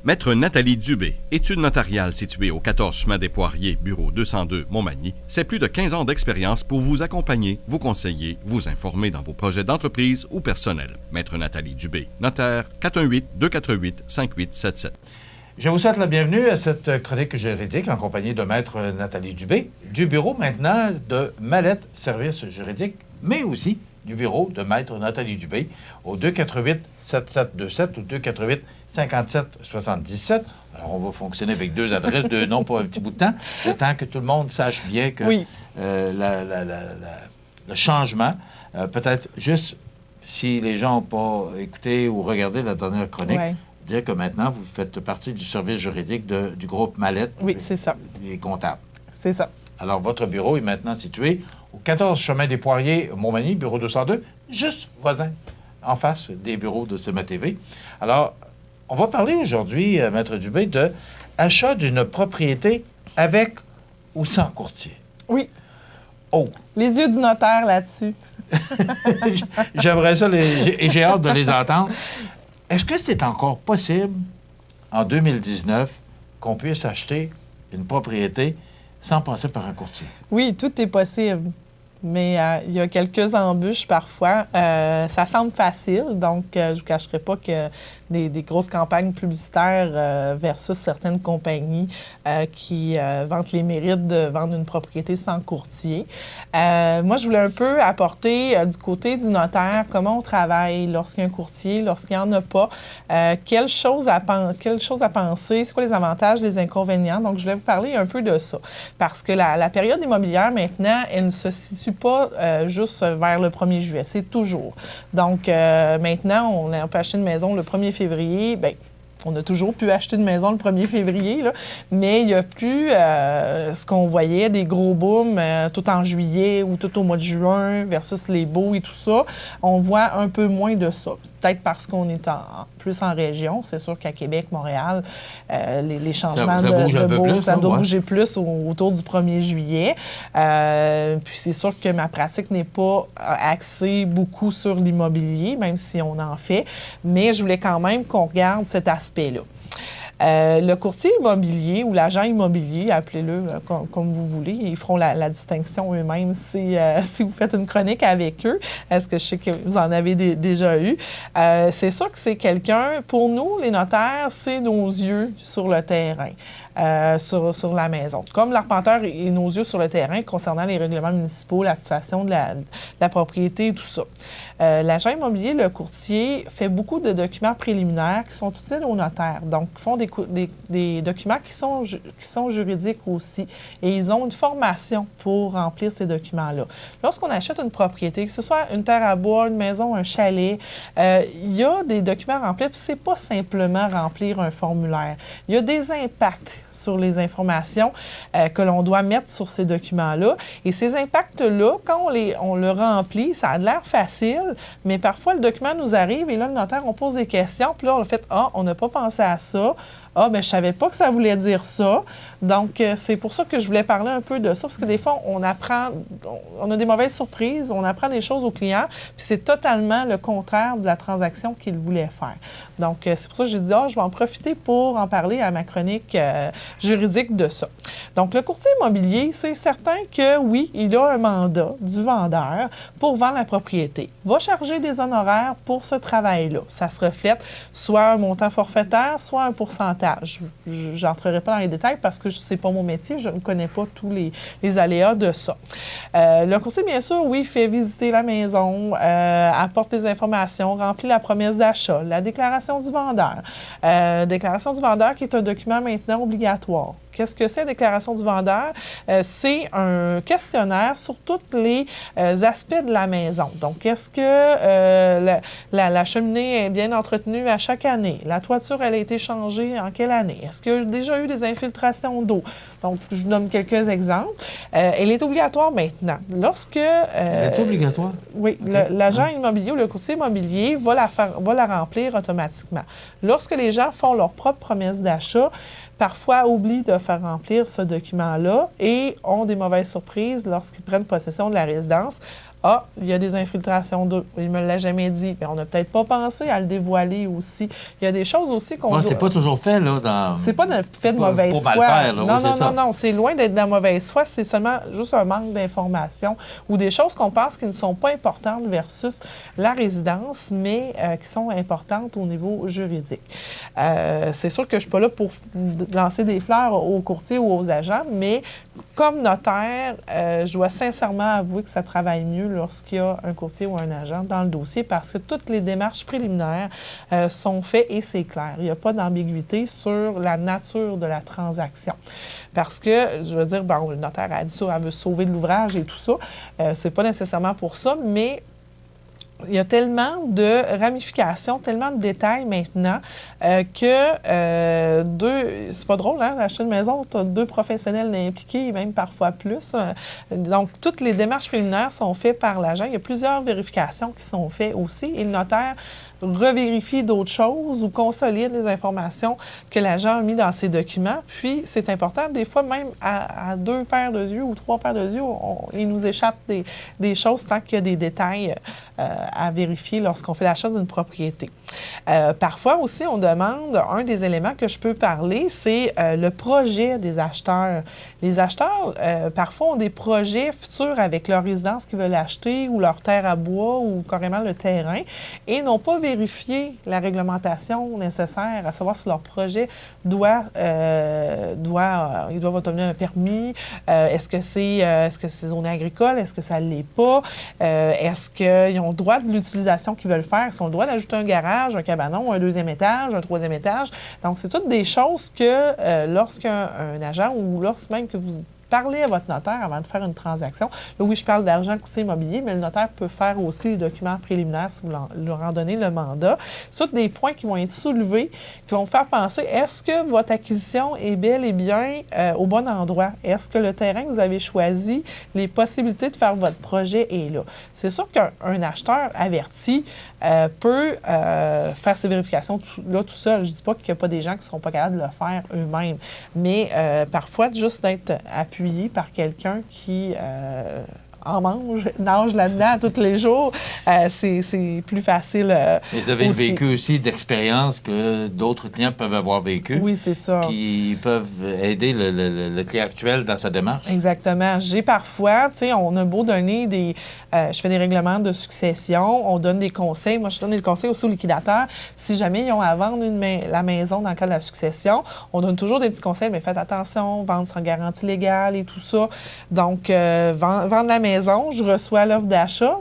Maître Nathalie Dubé, études notariales située au 14 chemin des Poiriers, bureau 202, Montmagny, c'est plus de 15 ans d'expérience pour vous accompagner, vous conseiller, vous informer dans vos projets d'entreprise ou personnel. Maître Nathalie Dubé, notaire, 418-248-5877. Je vous souhaite la bienvenue à cette chronique juridique en compagnie de Maître Nathalie Dubé, du bureau maintenant de Mallette Services juridiques, mais aussi du bureau de Maître Nathalie Dubé au 248-7727 ou 248-5777. Alors, on va fonctionner avec deux adresses, deux noms pour un petit bout de temps, le temps que tout le monde sache bien que oui. Le changement, peut-être juste si les gens n'ont pas écouté ou regardé la dernière chronique, dire que maintenant, vous faites partie du service juridique du groupe Mallette. Oui, c'est ça. Les comptables. C'est ça. Alors, votre bureau est maintenant situé au 14 chemin des Poiriers, Montmagny, bureau 202, juste voisin, en face des bureaux de CMA TV. Alors, on va parler aujourd'hui, Maître Dubé, de achat d'une propriété avec ou sans courtier. Oui. Oh! Les yeux du notaire là-dessus. J'aimerais ça et j'ai hâte de les entendre. Est-ce que c'est encore possible, en 2019, qu'on puisse acheter une propriété sans passer par un courtier? Oui, tout est possible. Mais il y a quelques embûches parfois. Ça semble facile, donc je ne vous cacherai pas que des grosses campagnes publicitaires versus certaines compagnies qui vantent les mérites de vendre une propriété sans courtier. Moi, je voulais un peu apporter du côté du notaire comment on travaille lorsqu'il y a un courtier, lorsqu'il n'y en a pas, quelles choses à penser, c'est quoi les avantages, les inconvénients. Donc, je voulais vous parler un peu de ça. Parce que la période immobilière, maintenant, elle ne se situe pas juste vers le 1er juillet, c'est toujours. Donc, maintenant, on peut acheter une maison le 1er février, bien, on a toujours pu acheter une maison le 1er février, là, mais il n'y a plus ce qu'on voyait, des gros booms tout en juillet ou tout au mois de juin versus les baux et tout ça. On voit un peu moins de ça. Peut-être parce qu'on est plus en région. C'est sûr qu'à Québec, Montréal, les changements de baux, ça doit bouger plus autour du 1er juillet. Puis c'est sûr que ma pratique n'est pas axée beaucoup sur l'immobilier, même si on en fait, mais je voulais quand même qu'on regarde cet aspect-là. Le courtier immobilier ou l'agent immobilier, appelez-le comme vous voulez, ils feront la distinction eux-mêmes si vous faites une chronique avec eux. Est-ce que je sais que vous en avez déjà eu? C'est sûr que c'est quelqu'un, pour nous, les notaires, c'est nos yeux sur le terrain. Sur la maison. Comme l'arpenteur et nos yeux sur le terrain concernant les règlements municipaux, la situation de la propriété et tout ça. L'agent immobilier, le courtier, fait beaucoup de documents préliminaires qui sont utiles aux notaires. Donc, ils font des documents qui sont juridiques aussi. Et ils ont une formation pour remplir ces documents-là. Lorsqu'on achète une propriété, que ce soit une terre à bois, une maison, un chalet, il y a des documents à remplir, puis c'est pas simplement remplir un formulaire. Il y a des impacts sur les informations que l'on doit mettre sur ces documents-là. Et ces impacts-là, quand on le remplit, ça a l'air facile, mais parfois, le document nous arrive et là, le notaire, on pose des questions, puis là, on fait « Ah, on n'a pas pensé à ça. Ah, bien, je ne savais pas que ça voulait dire ça. » Donc, c'est pour ça que je voulais parler un peu de ça, parce que des fois, on a des mauvaises surprises, on apprend des choses aux clients, puis c'est totalement le contraire de la transaction qu'il voulait faire. Donc, c'est pour ça que j'ai dit, je vais en profiter pour en parler à ma chronique juridique de ça. Donc, le courtier immobilier, c'est certain que, oui, il a un mandat du vendeur pour vendre la propriété. Va charger des honoraires pour ce travail-là. Ça se reflète soit un montant forfaitaire, soit un pourcentage. Je n'entrerai pas dans les détails parce que ce n'est pas mon métier, je ne connais pas tous les aléas de ça. Le courtier, bien sûr, oui, fait visiter la maison, apporte des informations, remplit la promesse d'achat, la déclaration du vendeur. Déclaration du vendeur qui est un document maintenant obligatoire. Qu'est-ce que c'est la déclaration du vendeur? C'est un questionnaire sur tous les aspects de la maison. Donc, est-ce que la cheminée est bien entretenue à chaque année? La toiture, elle a été changée en quelle année? Est-ce qu'il y a déjà eu des infiltrations d'eau? Donc, je vous donne quelques exemples. Elle est obligatoire maintenant. Elle est obligatoire? Oui. Okay. L'agent immobilier ou le courtier immobilier va la remplir automatiquement. Lorsque les gens font leur propre promesse d'achat, parfois oublient de faire remplir ce document-là et ont des mauvaises surprises lorsqu'ils prennent possession de la résidence. Ah, il y a des infiltrations d'eau. Il ne me l'a jamais dit. Mais on n'a peut-être pas pensé à le dévoiler aussi. Il y a des choses aussi qu'on doit... C'est pas toujours fait, là, dans... C'est pas fait de mauvaise foi. Faire, là. Non. C'est loin d'être de la mauvaise foi. C'est seulement juste un manque d'information ou des choses qu'on pense qui ne sont pas importantes versus la résidence, mais qui sont importantes au niveau juridique. C'est sûr que je ne suis pas là pour lancer des fleurs aux courtiers ou aux agents, mais comme notaire, je dois sincèrement avouer que ça travaille mieux lorsqu'il y a un courtier ou un agent dans le dossier parce que toutes les démarches préliminaires sont faites et c'est clair. Il n'y a pas d'ambiguïté sur la nature de la transaction. Parce que, je veux dire, bon, le notaire a dit ça, elle veut sauver de l'ouvrage et tout ça. C'est pas nécessairement pour ça, mais il y a tellement de ramifications, tellement de détails maintenant que c'est pas drôle, hein, d'acheter une maison, tu as 2 professionnels impliqués, même parfois plus. Donc, toutes les démarches préliminaires sont faites par l'agent. Il y a plusieurs vérifications qui sont faites aussi et le notaire revérifie d'autres choses ou consolide les informations que l'agent a mis dans ses documents. Puis, c'est important, des fois, même à 2 paires de yeux ou 3 paires de yeux, il nous échappe des choses tant qu'il y a des détails à vérifier lorsqu'on fait l'achat d'une propriété. Parfois aussi, on demande, un des éléments que je peux parler, c'est le projet des acheteurs. Les acheteurs, parfois, ont des projets futurs avec leur résidence qu'ils veulent acheter ou leur terre à bois ou carrément le terrain et n'ont pas vérifié la réglementation nécessaire, à savoir si leur projet ils doivent obtenir un permis, est-ce que c'est zoné agricole, est-ce que ça ne l'est pas, est-ce qu'ils ont le droit de l'utilisation qu'ils veulent faire, ils ont le droit d'ajouter un garage, un cabanon, un 2e étage, un 3e étage. Donc, c'est toutes des choses que lorsqu'un agent ou lorsque même que vous parlez à votre notaire avant de faire une transaction. Là, oui, je parle d'argent courtier immobilier, mais le notaire peut faire aussi les documents préliminaires si vous leur en donnez le mandat. C'est tous des points qui vont être soulevés, qui vont vous faire penser, est-ce que votre acquisition est bel et bien au bon endroit? Est-ce que le terrain que vous avez choisi, les possibilités de faire votre projet est là? C'est sûr qu'un acheteur averti peut faire ces vérifications là tout seul. Je ne dis pas qu'il n'y a pas des gens qui ne seront pas capables de le faire eux-mêmes, mais parfois, juste d'être appuyé par quelqu'un qui nage là-dedans tous les jours, c'est plus facile. Mais vous avez vécu aussi d'expériences que d'autres clients peuvent avoir vécu. Oui, c'est ça. Qui peuvent aider le client actuel dans sa démarche. Exactement. J'ai parfois, tu sais, on a beau donner je fais des règlements de succession, on donne des conseils. Moi, je donne des conseils aussi aux liquidateurs. Si jamais ils ont à vendre la maison dans le cas de la succession, on donne toujours des petits conseils, mais faites attention, vendre sans garantie légale et tout ça. Donc, vendre la maison, je reçois l'offre d'achat.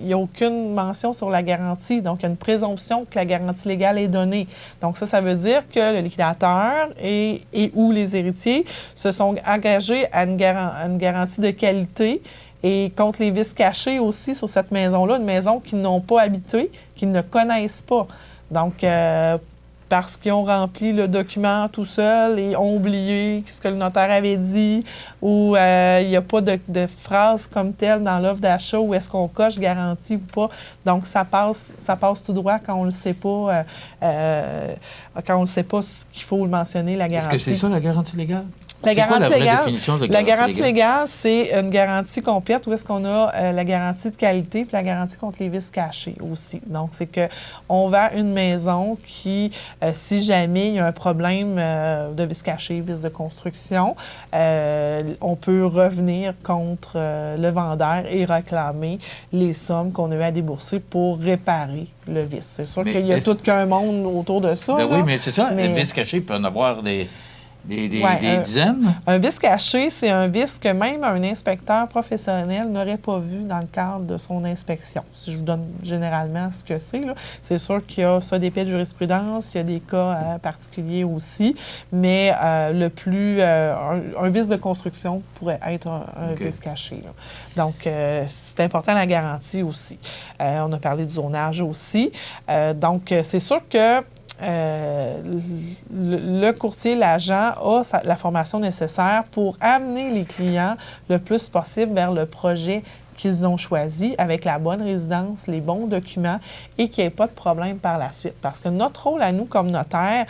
Il n'y a aucune mention sur la garantie. Donc, il y a une présomption que la garantie légale est donnée. Donc, ça veut dire que le liquidateur et ou les héritiers se sont engagés à une garantie de qualité et contre les vices cachés aussi sur cette maison-là, une maison qu'ils n'ont pas habitée, qu'ils ne connaissent pas. Donc, parce qu'ils ont rempli le document tout seul et ont oublié ce que le notaire avait dit ou il n'y a pas de phrase comme telle dans l'offre d'achat où est-ce qu'on coche garantie ou pas. Donc, ça passe tout droit quand on ne le sait pas, ce qu'il faut mentionner, la garantie. Est-ce que c'est ça, la garantie légale? La garantie légale, c'est une garantie complète où est-ce qu'on a la garantie de qualité et la garantie contre les vices cachés aussi. Donc, c'est qu'on vend une maison qui, si jamais il y a un problème de vices cachés, vices de construction, on peut revenir contre le vendeur et réclamer les sommes qu'on a eu à débourser pour réparer le vice. C'est sûr qu'il y a tout qu'un monde autour de ça. Oui, mais c'est ça. Les vices cachés peuvent en avoir des dizaines? Un vice caché, c'est un vice que même un inspecteur professionnel n'aurait pas vu dans le cadre de son inspection. Si je vous donne généralement ce que c'est sûr qu'il y a ça des faits de jurisprudence, il y a des cas particuliers aussi, mais un vice de construction pourrait être un vice caché. Là. Donc, c'est important la garantie aussi. On a parlé du zonage aussi. Donc, c'est sûr que le courtier, l'agent a la formation nécessaire pour amener les clients le plus possible vers le projet qu'ils ont choisi, avec la bonne résidence, les bons documents et qu'il n'y ait pas de problème par la suite. Parce que notre rôle à nous, comme notaire,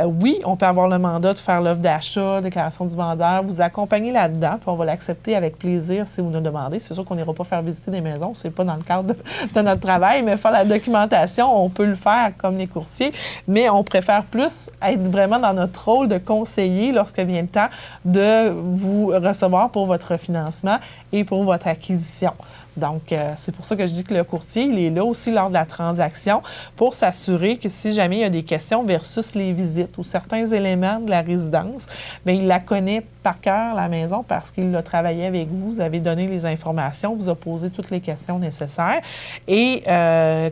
oui, on peut avoir le mandat de faire l'offre d'achat, déclaration du vendeur, vous accompagner là-dedans, puis on va l'accepter avec plaisir si vous nous demandez. C'est sûr qu'on n'ira pas faire visiter des maisons, c'est pas dans le cadre de notre travail, mais faire la documentation, on peut le faire comme les courtiers, mais on préfère plus être vraiment dans notre rôle de conseiller lorsque vient le temps de vous recevoir pour votre financement et pour votre acquisition. Donc, c'est pour ça que je dis que le courtier, il est là aussi lors de la transaction pour s'assurer que si jamais il y a des questions versus les visites ou certains éléments de la résidence, bien, il la connaît par cœur, la maison, parce qu'il l'a travaillé avec vous, vous avez donné les informations, vous a posé toutes les questions nécessaires. Et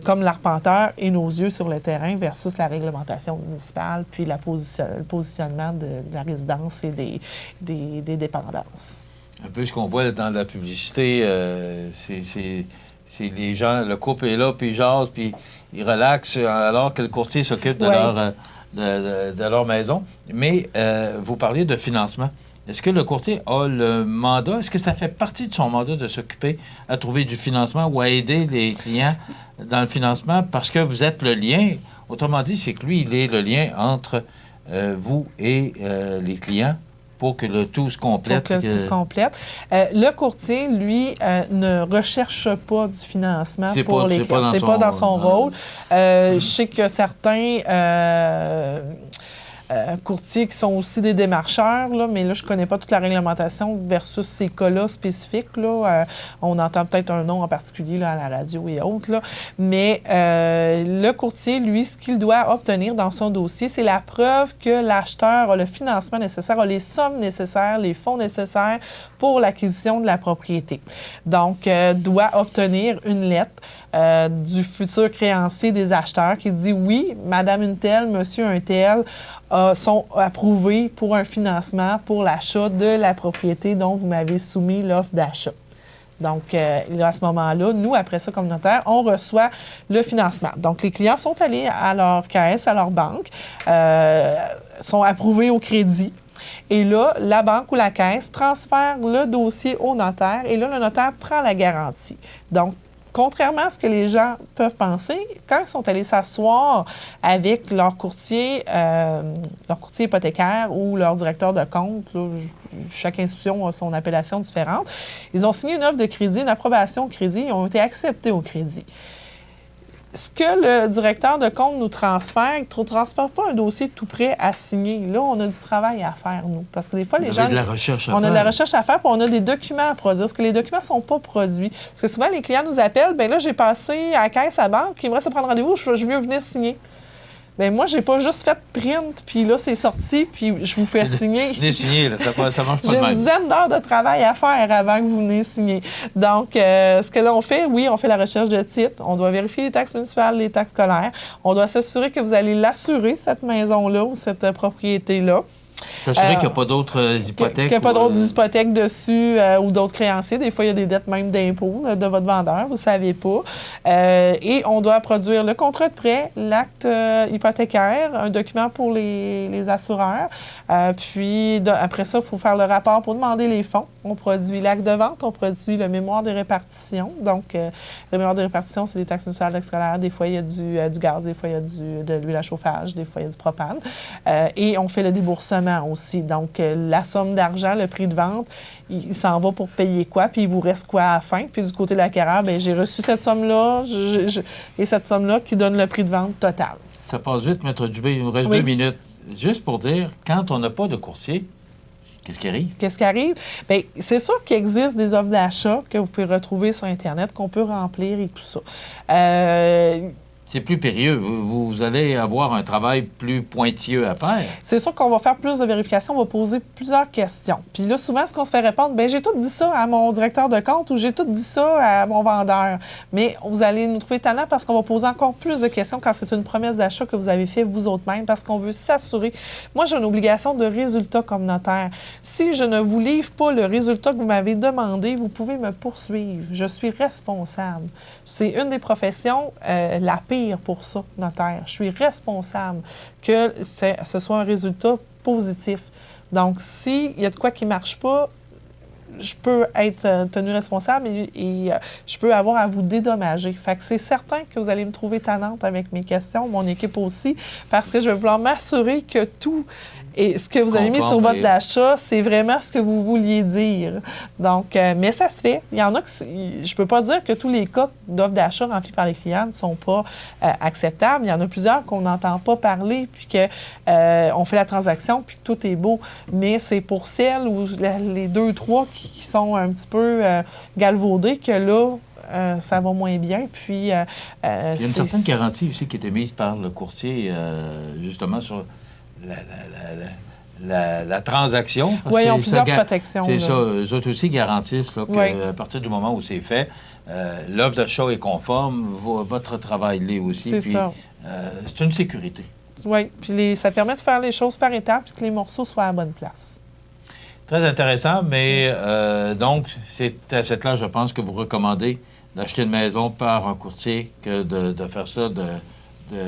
comme l'arpenteur et nos yeux sur le terrain versus la réglementation municipale, puis le positionnement de la résidence et des dépendances. Un peu ce qu'on voit dans la publicité, c'est les gens, le couple est là, puis ils jasent, puis ils relaxent, alors que le courtier s'occupe de leur maison. Mais vous parliez de financement. Est-ce que le courtier a le mandat, est-ce que ça fait partie de son mandat de s'occuper à trouver du financement ou à aider les clients dans le financement parce que vous êtes le lien? Autrement dit, c'est que lui, il est le lien entre vous et les clients. Pour que le tout se complète. Pour que le tout se complète. Le courtier, lui, ne recherche pas du financement pour les clients. C'est pas dans son rôle. Je sais que certains courtiers qui sont aussi des démarcheurs, là, mais là, je ne connais pas toute la réglementation versus ces cas-là spécifiques. Là. On entend peut-être un nom en particulier là, à la radio et autres. Là. Mais le courtier, lui, ce qu'il doit obtenir dans son dossier, c'est la preuve que l'acheteur a le financement nécessaire, a les sommes nécessaires, les fonds nécessaires pour l'acquisition de la propriété. Donc, doit obtenir une lettre du futur créancier des acheteurs qui dit « Oui, madame une telle, monsieur un tel sont approuvés pour un financement pour l'achat de la propriété dont vous m'avez soumis l'offre d'achat. » Donc, à ce moment-là, nous, après ça, comme notaire, on reçoit le financement. Donc, les clients sont allés à leur caisse, à leur banque, sont approuvés au crédit. Et là, la banque ou la caisse transfère le dossier au notaire et là, le notaire prend la garantie. Donc, contrairement à ce que les gens peuvent penser, quand ils sont allés s'asseoir avec leur courtier hypothécaire ou leur directeur de compte, là, chaque institution a son appellation différente, ils ont signé une offre de crédit, une approbation au crédit, ils ont été acceptés au crédit. Ce que le directeur de compte nous transfère, il ne transfère pas un dossier tout prêt à signer. Là, on a du travail à faire, nous. Parce que des fois, les gens... On a de la recherche à faire. On a de la recherche à faire, puis on a des documents à produire. Parce que les documents ne sont pas produits. Parce que souvent, les clients nous appellent, bien là, j'ai passé à la caisse à la banque, il me reste à prendre rendez-vous, je veux venir signer. Bien, moi, j'ai pas juste fait print, puis là, c'est sorti, puis je vous fais signer. Venez signer, là, ça marche pas de J'ai même. une dizaine d'heures de travail à faire avant que vous venez signer. Donc, ce que là, on fait, oui, on fait la recherche de titre. On doit vérifier les taxes municipales, les taxes scolaires. On doit s'assurer que vous allez l'assurer, cette maison-là ou cette propriété-là. S'assurer qu'il n'y a pas d'autres hypothèques. Qu'il n'y a pas d'autres hypothèques dessus ou d'autres créanciers. Des fois, il y a des dettes même d'impôts de votre vendeur, vous ne savez pas. Et on doit produire le contrat de prêt, l'acte hypothécaire, un document pour les assureurs. Puis, après ça, il faut faire le rapport pour demander les fonds. On produit l'acte de vente, on produit le mémoire de répartition. Donc, le mémoire de répartition, c'est des taxes municipales, taxes scolaires. Des fois, il y a du gaz, des fois, il y a de l'huile à chauffage, des fois, il y a du propane. Et on fait le déboursement aussi. Donc, la somme d'argent, le prix de vente, il s'en va pour payer quoi, puis il vous reste quoi à la fin. Puis du côté de l'acquéreur, bien, j'ai reçu cette somme-là et cette somme-là qui donne le prix de vente total. Ça passe vite, Maître Dubé, il nous reste 2 minutes. Juste pour dire, quand on n'a pas de courtier, qu'est-ce qui arrive? Qu'est-ce qui arrive? Bien, c'est sûr qu'il existe des offres d'achat que vous pouvez retrouver sur Internet, qu'on peut remplir et tout ça. C'est plus périlleux. Vous allez avoir un travail plus pointilleux à faire. C'est sûr qu'on va faire plus de vérifications, on va poser plusieurs questions. Puis là, souvent, ce qu'on se fait répondre, bien, j'ai tout dit ça à mon directeur de compte ou j'ai tout dit ça à mon vendeur. Mais vous allez nous trouver talent parce qu'on va poser encore plus de questions quand c'est une promesse d'achat que vous avez fait vous autres mêmes parce qu'on veut s'assurer. Moi, j'ai une obligation de résultat comme notaire. Si je ne vous livre pas le résultat que vous m'avez demandé, vous pouvez me poursuivre. Je suis responsable. C'est une des professions la pire pour ça, notaire. Je suis responsable que ce soit un résultat positif. Donc, s'il y a de quoi qui ne marche pas, je peux être tenue responsable et je peux avoir à vous dédommager. Fait que c'est certain que vous allez me trouver tannante avec mes questions, mon équipe aussi, parce que je vais vouloir m'assurer que tout et ce que vous avez mis sur votre achat, c'est vraiment ce que vous vouliez dire. Donc, mais ça se fait. Il y en a que je ne peux pas dire que tous les cas d'offres d'achat remplis par les clients ne sont pas acceptables. Il y en a plusieurs qu'on n'entend pas parler, puis qu'on fait la transaction, puis que tout est beau. Mais c'est pour celles ou les 2 ou 3 qui sont un petit peu galvaudées que là, ça va moins bien. Puis, il y a une certaine garantie aussi qui était mise par le courtier, justement, sur la transaction. Oui, ils ont plusieurs protections. C'est ça. Eux autres aussi garantissent qu'à partir du moment où c'est fait, l'offre d'achat est conforme, votre travail l'est aussi. C'est ça. C'est une sécurité. Oui, puis ça permet de faire les choses par étapes et que les morceaux soient à la bonne place. Très intéressant, mais donc, c'est à cette là, je pense, que vous recommandez d'acheter une maison par un courtier que de faire ça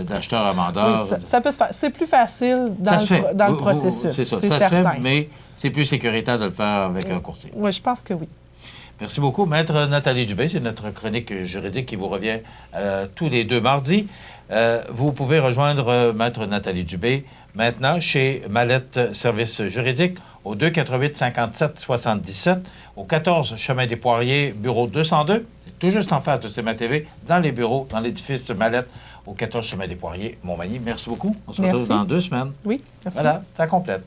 d'acheteur à vendeur. Oui, ça peut se faire. C'est plus facile dans le processus. C'est ça. C'est ça certain. se fait, mais c'est plus sécuritaire de le faire avec un courtier. Oui, je pense que oui. Merci beaucoup. Maître Nathalie Dubé, c'est notre chronique juridique qui vous revient tous les 2 mardis. Vous pouvez rejoindre Maître Nathalie Dubé maintenant chez Mallette Services juridiques au 288 57 77, au 14 Chemin des Poiriers, bureau 202. C'est tout juste en face de CMA TV, dans les bureaux, dans l'édifice Mallette, au 14 Chemin des Poiriers, Montmagny. Merci beaucoup. On se retrouve dans 2 semaines. Oui, merci. Voilà, ça complète.